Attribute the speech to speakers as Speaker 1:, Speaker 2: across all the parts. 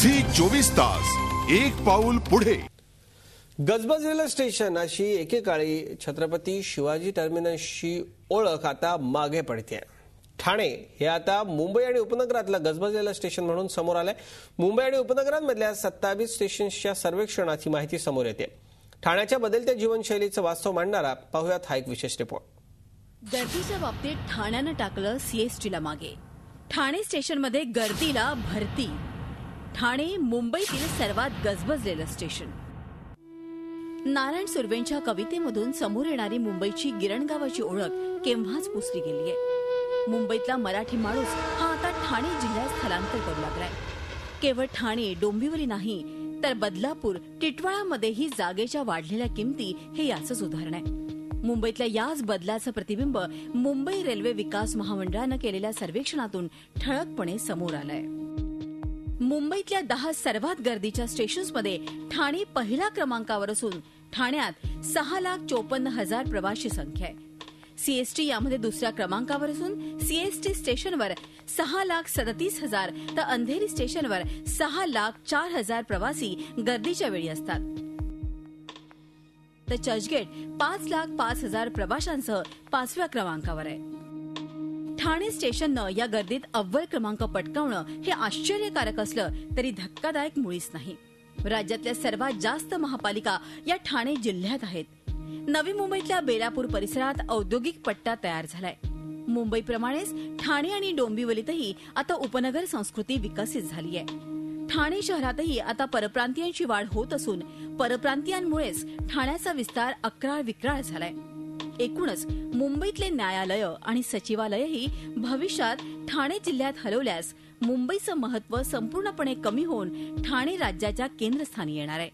Speaker 1: Zee 24 तास एक पाऊल पुढे।
Speaker 2: गजबजलेलं स्टेशन अशी एकेकाळी छत्रपती शिवाजी टर्मिनसची ओळख आता मागे पडते। ठाणे हे आता मुंबई आणि उपनगरातलं गजबजलेलं स्टेशन म्हणून समोर आलंय। मुंबई आणि उपनगरांमधल्या 27 स्टेशन्सच्या सर्वेक्षणात ही माहिती समोर येते। ठाण्याच्या बदलत्या जीवनशैलीचं वास्तव मांडणारा पाहुयात हा एक विशेष रिपोर्ट।
Speaker 3: गर्दीच्या बाबतीत ठाण्यानं टाकलं सीएसटीला मागे। ठाणे स्टेशनमध्ये गर्दीला भरती। ठाणे मुंबईतील सर्वात गजबजलेलं स्टेशन। नारायण सुर्वेंच्या कवितेमधून समोर येणारी मुंबईची गिरणगावाची ओळख केव्हाच पुसली गेलीय। मुंबईतला मराठी माणूस हा आता ठाणे जिल्ह्यात स्थलांतर करू लागलाय। केवळ ठाणे डोंबिवली नाही तर बदलापूर टिटवाळामध्येही जागेच्या वाढलेल्या किमती हे याचंच उदाहरण आहे। मुंबईतल्या याच बदलाचं प्रतिबिंब मुंबई रेल्वे विकास महामंडळानं केलेल्या सर्वेक्षणातून ठळकपणे समोर आलंय। मुंबईतल्या 10 सर्वात गर्दीच्या स्टेशन्समध्ये ठाणे पहिल्या क्रमांकावर असून ठाण्यात 6,54,000 प्रवासी संख्या आहे। सीएसटी यामध्ये दुसऱ्या क्रमांकावर असून सीएसटी स्टेशनवर 6,37,000 तर अंधेरी स्टेशनवर 6,04,000 प्रवासी गर्दीच्या वेळी असतात। तर चर्चगेट 5,05,000 प्रवाशांसह 5व्या क्रमांकावर आहे। ठाणे स्टेशननं या गर्दीत अव्वल क्रमांक पटकावणं हे आश्चर्यकारक असलं तरी धक्कादायक मुळीच नाही। राज्यातल्या सर्वात जास्त महापालिका या ठाणे जिल्ह्यात आहेत। नवी मुंबईतल्या बेलापूर परिसरात औद्योगिक पट्टा तयार झालाय। मुंबईप्रमाणेच ठाणे आणि डोंबिवलीतही आता उपनगर संस्कृती विकसित झाली आहे। ठाणे शहरातही आता परप्रांतीयांची वाढ होत असून परप्रांतीयांमुळेच ठाण्याचा विस्तार अक्राळ विक्राळ झालाय। एकूणच मुंबईतले न्यायालय आणि सचिवालयही भविष्यात ठाणे जिल्ह्यात हलवल्यास मुंबईचं महत्त्व संपूर्णपणे कमी होऊन ठाणे राज्याच्या केंद्रस्थानी येणार आहे।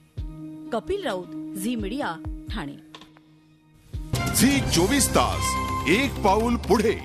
Speaker 3: Kapil Raut, Zee media, Thane.
Speaker 1: Zee 24 तास एक पाऊल पुढे।